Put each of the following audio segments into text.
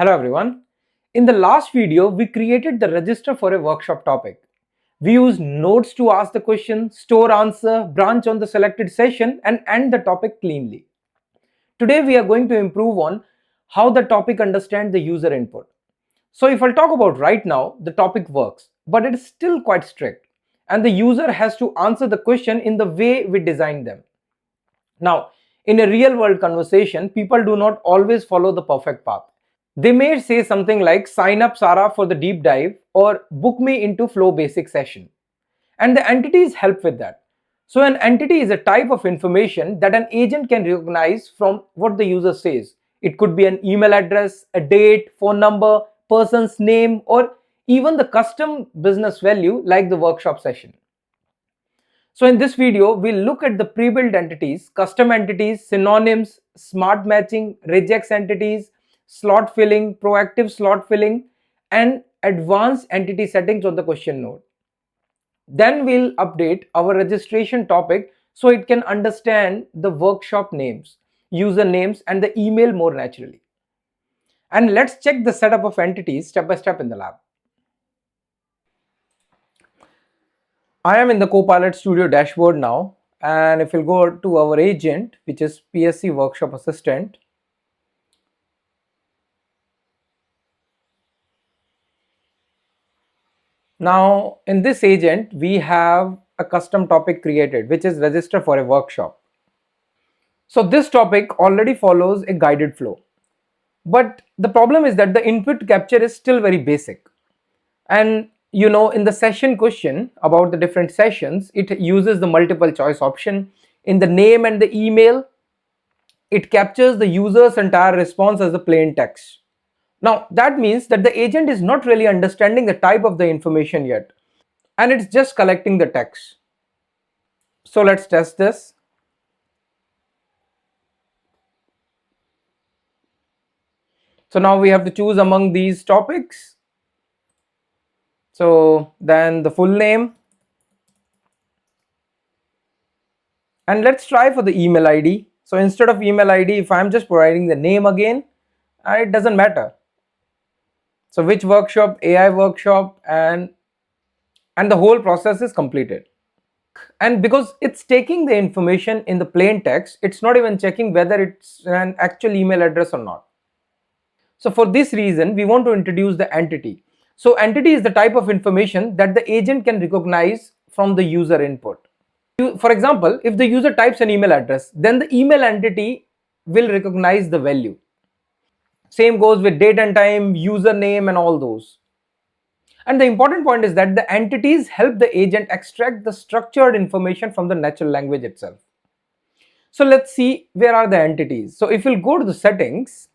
Hello everyone. In the last video, we created the register for a workshop topic. We used nodes to ask the question, store answer, branch on the selected session and end the topic cleanly. Today we are going to improve on how the topic understands the user input. So if I'll talk about right now, the topic works, but it is still quite strict and the user has to answer the question in the way we designed them. Now, in a real world conversation, people do not always follow the perfect path. They may say something like sign up Sarah for the deep dive or book me into Flow Basic session. And the entities help with that. So an entity is a type of information that an agent can recognize from what the user says. It could be an email address, a date, phone number, person's name, or even the custom business value like the workshop session. So in this video, we'll look at the pre-built entities, custom entities, synonyms, smart matching, regex entities, slot filling, proactive slot filling, and advanced entity settings on the question node. Then we'll update our registration topic so it can understand the workshop names, user names, and the email more naturally. And let's check the setup of entities step by step in the lab. I am in the Copilot Studio dashboard now, and if you'll go to our agent, which is PSC Workshop Assistant, now in this agent, we have a custom topic created, which is register for a workshop. So this topic already follows a guided flow, but the problem is that the input capture is still very basic. And in the session question about the different sessions, it uses the multiple choice option. In the name and the email, it captures the user's entire response as a plain text. Now that means that the agent is not really understanding the type of the information yet, and it's just collecting the text. So let's test this. So now we have to choose among these topics. So then the full name, and let's try for the email ID. So instead of email ID, if I'm just providing the name again, it doesn't matter. So which workshop, AI workshop, and the whole process is completed. And because it's taking the information in the plain text, it's not even checking whether it's an actual email address or not. So for this reason, we want to introduce the entity. So entity is the type of information that the agent can recognize from the user input. For example, if the user types an email address, then the email entity will recognize the value. Same goes with date and time, username, and all those. And the important point is that the entities help the agent extract the structured information from the natural language itself. So let's see where are the entities. So if we'll go to the settings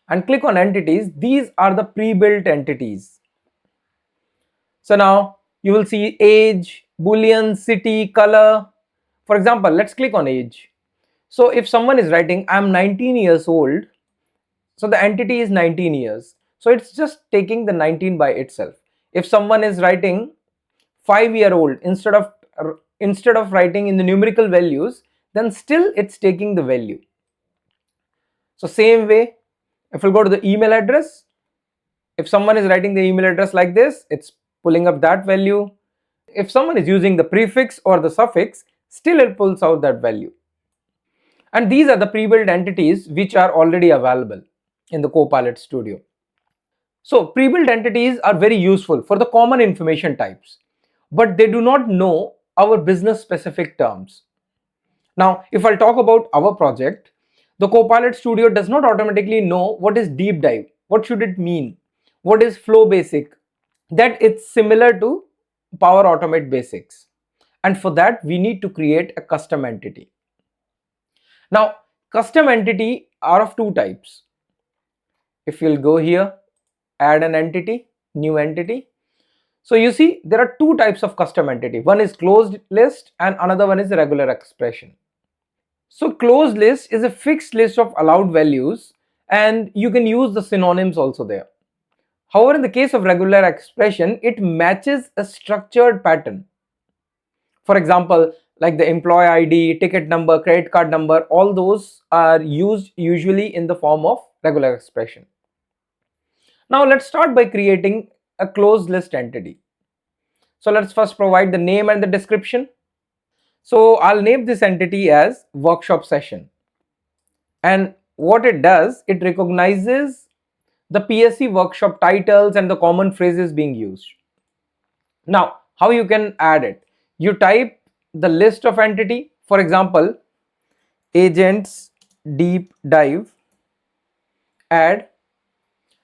and click on entities, these are the pre-built entities. So now you will see age, boolean, city, color. For example, let's click on age. So if someone is writing I'm 19 years old, so the entity is 19 years. So it's just taking the 19 by itself. If someone is writing 5-year-old instead of writing in the numerical values, then still it's taking the value. So same way, if we'll go to the email address, if someone is writing the email address like this, it's pulling up that value. If someone is using the prefix or the suffix, still it pulls out that value. And these are the pre-built entities which are already available in the Copilot Studio. So pre-built entities are very useful for the common information types, but they do not know our business specific terms. Now, if I'll talk about our project, the Copilot Studio does not automatically know what is deep dive, what should it mean, what is flow basic, that it's similar to Power Automate basics. And for that, we need to create a custom entity. Now, custom entity are of two types. If you'll go here, add an entity, new entity. So you see there are two types of custom entity. One is closed list and another one is regular expression. So closed list is a fixed list of allowed values and you can use the synonyms also there. However, in the case of regular expression, it matches a structured pattern. For example, like the employee ID, ticket number, credit card number, all those are used usually in the form of regular expression. Now let's start by creating a closed list entity. So let's first provide the name and the description. So I'll name this entity as workshop session. And what it does, it recognizes the PSC workshop titles and the common phrases being used. Now, how you can add it? You type the list of entity, for example, agents deep dive, add,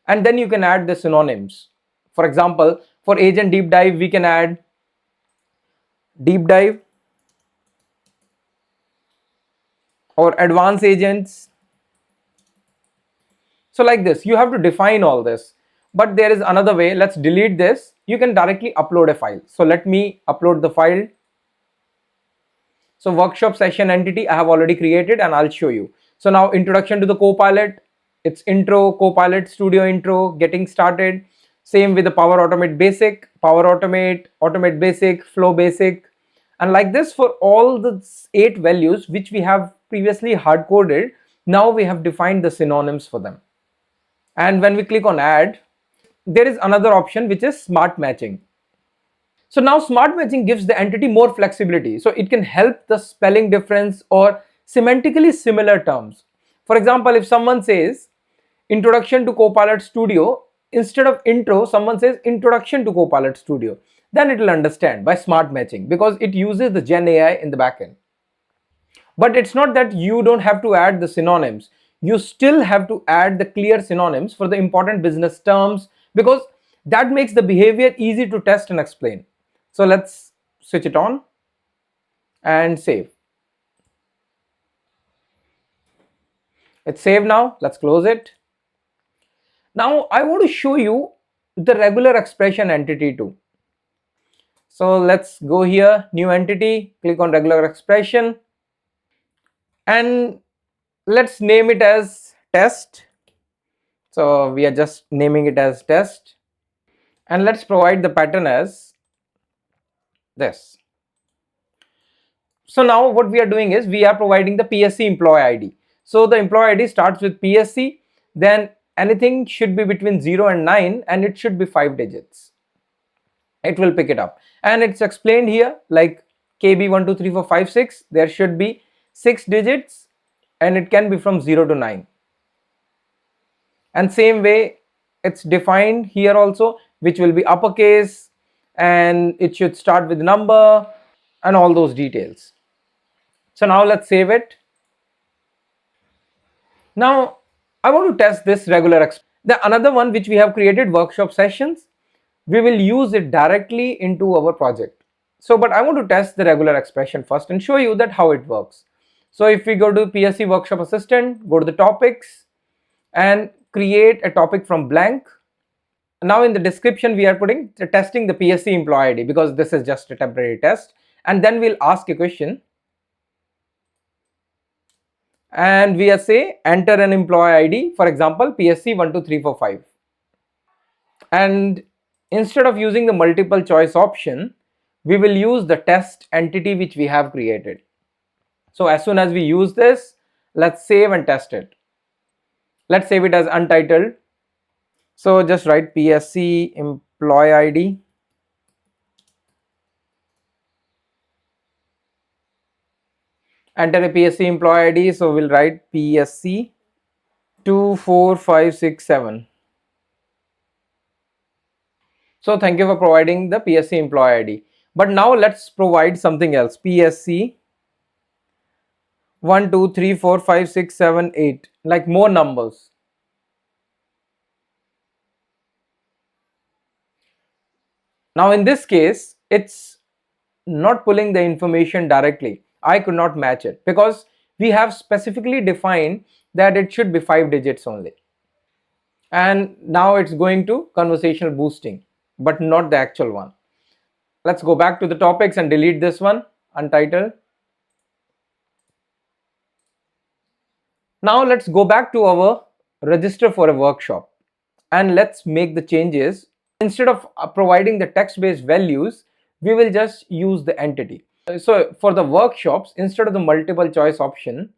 and then you can add the synonyms. For example, for agent deep dive, we can add deep dive or advanced agents. So like this, you have to define all this. But there is another way. Let's delete this. You can directly upload a file. So let me upload the file. So workshop session entity I have already created and I'll show you. So now introduction to the Copilot. It's intro, Copilot Studio intro, getting started. Same with the Power Automate Basic, Power Automate, Automate Basic, Flow Basic. And like this for all the 8 values which we have previously hard coded, now we have defined the synonyms for them. And when we click on add, there is another option which is smart matching. So now smart matching gives the entity more flexibility. So it can help the spelling difference or semantically similar terms. For example, if someone says introduction to Copilot Studio, instead of intro, someone says introduction to Copilot Studio, then it will understand by smart matching because it uses the Gen AI in the backend. But it's not that you don't have to add the synonyms. You still have to add the clear synonyms for the important business terms because that makes the behavior easy to test and explain. So let's switch it on and save. It's saved now. Let's close it. Now I want to show you the regular expression entity too. So let's go here, new entity, click on regular expression, and let's name it as test. So we are just naming it as test, and let's provide the pattern as this. So now what we are doing is we are providing the PSC employee ID. So the employee ID starts with PSC, then anything should be between 0 and 9 and it should be 5 digits. It will pick it up and it's explained here like KB123456, there should be 6 digits and it can be from 0 to 9. And same way it's defined here also, which will be uppercase and it should start with number and all those details. So now let's save it. Now I want to test this regular the another one which we have created, workshop sessions. We will use it directly into our project. So but I want to test the regular expression first and show you that how it works. So if we go to PSC workshop assistant, go to the topics and create a topic from blank. Now in the description we are putting testing the PSC employee ID because this is just a temporary test, and then we'll ask a question and we are say enter an employee ID, for example PSC 12345, and instead of using the multiple choice option we will use the test entity which we have created. So as soon as we use this, let's save and test it. Let's save it as untitled. So just write PSC employee ID, enter a PSC employee ID, so we'll write PSC 24567. So thank you for providing the PSC employee ID. But now let's provide something else. PSC 1 2 3 4 5 6 7 8, like more numbers. Now in this case it's not pulling the information directly. I could not match it because we have specifically defined that it should be 5 digits only. And now it's going to conversational boosting, but not the actual one. Let's go back to the topics and delete this one, untitled. Now let's go back to our register for a workshop and let's make the changes. Instead of providing the text-based values, we will just use the entity. So for the workshops, instead of the multiple choice option,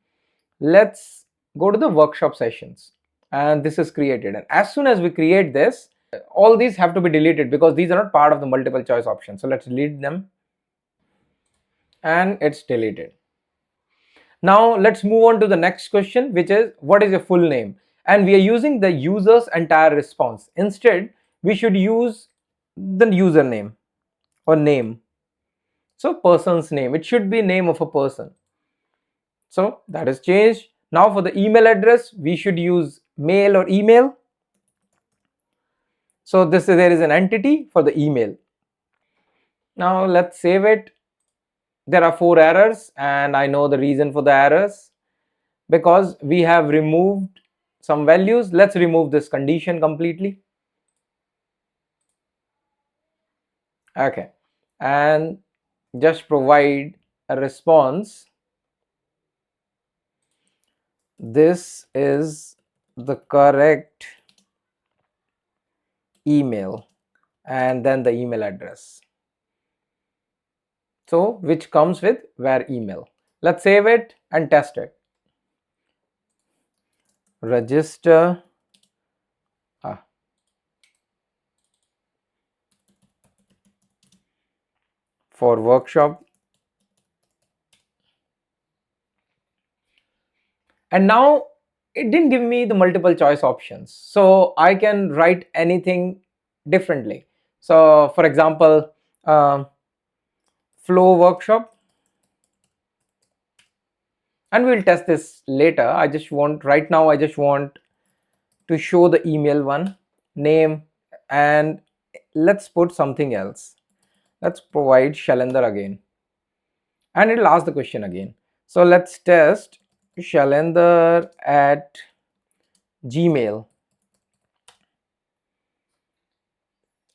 let's go to the workshop sessions, and this is created. And as soon as we create this, all these have to be deleted because these are not part of the multiple choice option. So let's delete them, and it's deleted. Now let's move on to the next question, which is what is your full name? And we are using the user's entire response. Instead, we should use the username or name. So person's name, it should be name of a person. So that is changed. Now for the email address, we should use mail or email. So there is an entity for the email. Now let's save it. There are 4 errors, and I know the reason for the errors because we have removed some values. Let's remove this condition completely. Okay, and just provide a response. This is the correct email, and then the email address, so which comes with where email. Let's save it and test it. Register for workshop, and now it didn't give me the multiple choice options, so I can write anything differently. So for example, flow workshop, and we'll test this later. Right now I just want to show the email one, name, and let's put something else. Let's provide Shailendra again, and it'll ask the question again. So let's test Shailendra at Gmail,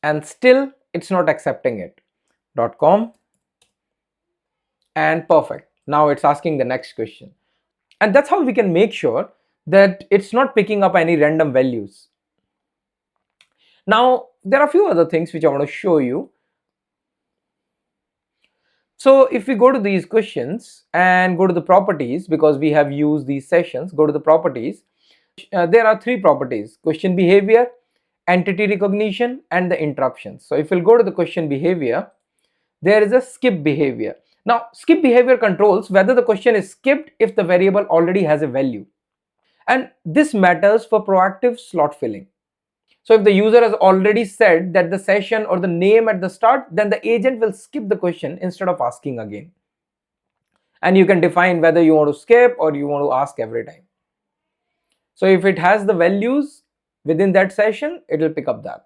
and still it's not accepting it. .com, and perfect. Now it's asking the next question, and that's how we can make sure that it's not picking up any random values. Now there are a few other things which I want to show you. So if we go to these questions and go to the properties, because we have used these sessions, go to the properties. There are 3 properties: question behavior, entity recognition, and the interruptions. So if we'll go to the question behavior, there is a skip behavior. Now skip behavior controls whether the question is skipped if the variable already has a value, and this matters for proactive slot filling. So if the user has already said that the session or the name at the start, then the agent will skip the question instead of asking again. And you can define whether you want to skip or you want to ask every time. So if it has the values within that session, it will pick up that.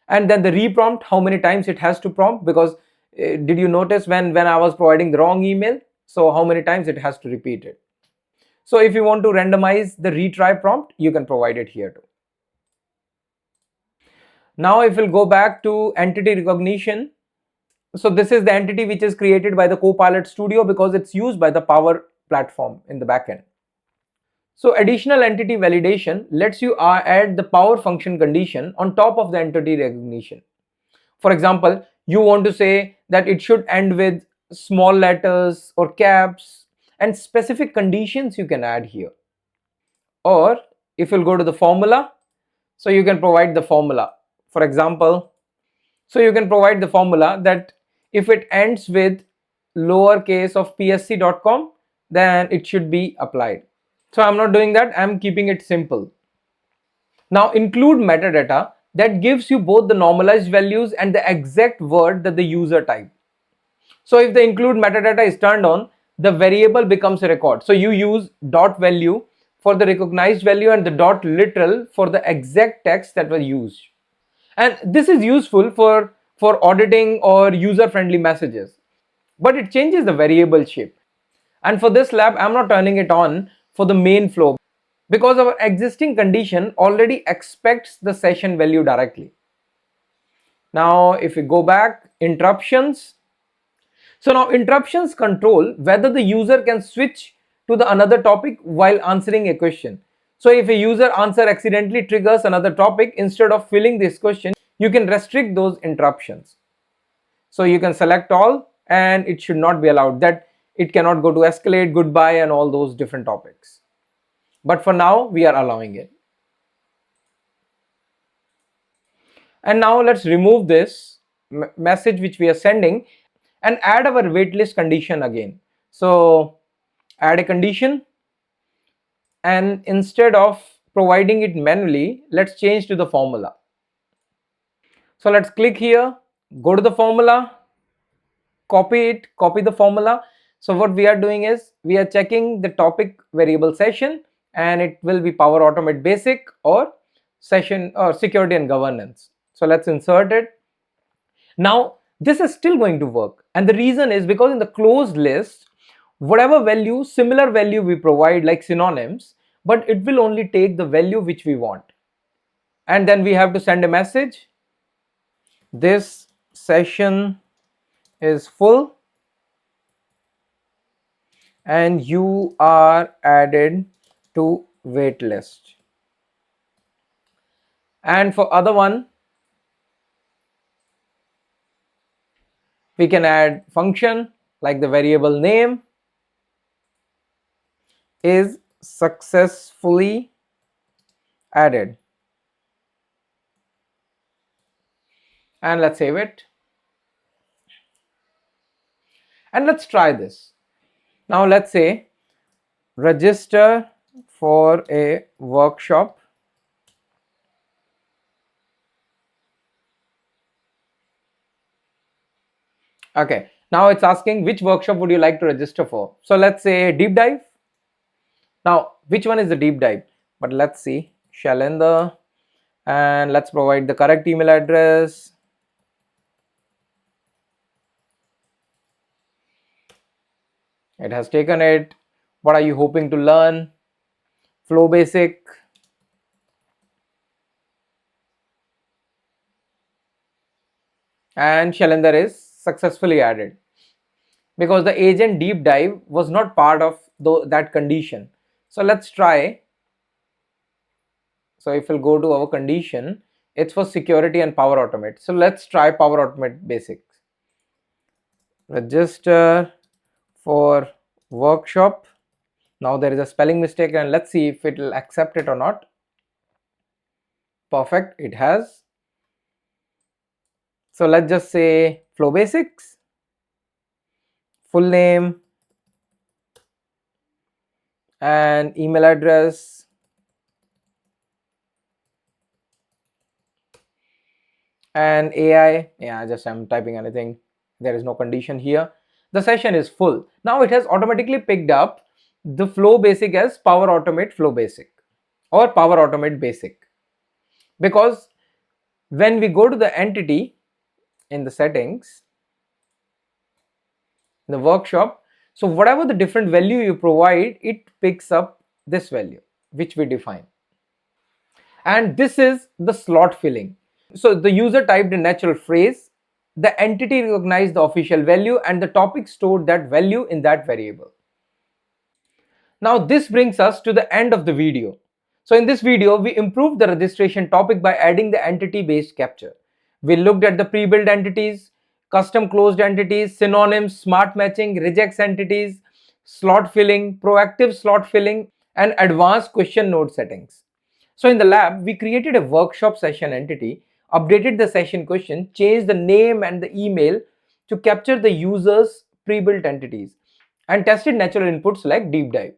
And then the reprompt, how many times it has to prompt, because did you notice when I was providing the wrong email? So how many times it has to repeat it. So if you want to randomize the retry prompt, you can provide it here too. Now if we'll go back to entity recognition, so this is the entity which is created by the Copilot Studio because it's used by the Power platform in the backend. So additional entity validation lets you add the power function condition on top of the entity recognition. For example, you want to say that it should end with small letters or caps, and specific conditions you can add here. Or if you'll go to the formula, so you can provide the formula. For example, so you can provide the formula that if it ends with lowercase of psc.com, then it should be applied. So I'm not doing that, I'm keeping it simple. Now include metadata that gives you both the normalized values and the exact word that the user typed. So if the include metadata is turned on, the variable becomes a record. So you use dot value for the recognized value and the dot literal for the exact text that was used. And this is useful for auditing or user-friendly messages. But it changes the variable shape. And for this lab, I'm not turning it on for the main flow because our existing condition already expects the session value directly. Now, if we go back, interruptions. So now interruptions control whether the user can switch to the another topic while answering a question. So if a user answer accidentally triggers another topic, instead of filling this question, you can restrict those interruptions. So you can select all and it should not be allowed, that it cannot go to escalate, goodbye, and all those different topics. But for now, we are allowing it. And now let's remove this message which we are sending and add our waitlist condition again. So add a condition, and instead of providing it manually, let's change to the formula. So let's click here, go to the formula, copy it, copy the formula. So what we are doing is we are checking the topic variable session, and it will be Power Automate Basic or session or security and governance. So let's insert it. Now this is still going to work, and the reason is because in the closed list, whatever value, similar value we provide like synonyms, but it will only take the value which we want. And then we have to send a message, this session is full and you are added to waitlist. And for other one, we can add function like the variable name is successfully added, and let's save it. And let's try this. Now let's say register for a workshop. Okay, now it's asking which workshop would you like to register for. So let's say deep dive. Now which one is the deep dive? But let's see, Shailendra, and let's provide the correct email address. It has taken it. What are you hoping to learn? Flow Basic. And Shailendra is successfully added because the agent deep dive was not part of that condition. So let's try. So if we'll go to our condition, it's for security and Power Automate. So let's try Power Automate Basics. Register for workshop. Now there is a spelling mistake, and let's see if it will accept it or not. Perfect, it has. So let's just say Flow Basics, full name and email address, and AI. Yeah, just I'm typing anything. There is no condition here. The session is full. Now it has automatically picked up the Flow Basic as Power Automate Flow Basic or Power Automate Basic, because when we go to the entity in the settings, in the workshop, so whatever the different value you provide, it picks up this value which we define. And this is the slot filling. So the user typed a natural phrase, the entity recognized the official value, and the topic stored that value in that variable. Now this brings us to the end of the video. So in this video, we improved the registration topic by adding the entity based capture. We looked at the pre-built entities, custom closed entities, synonyms, smart matching, regex entities, slot filling, proactive slot filling, and advanced question node settings. So in the lab, we created a workshop session entity, updated the session question, changed the name and the email to capture the user's pre-built entities, and tested natural inputs like deep dive.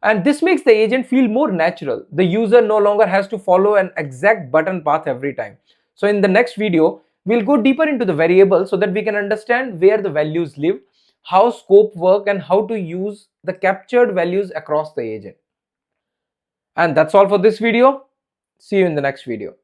And this makes the agent feel more natural. The user no longer has to follow an exact button path every time. So in the next video, we'll go deeper into the variable so that we can understand where the values live, how scope work, and how to use the captured values across the agent. And that's all for this video. See you in the next video.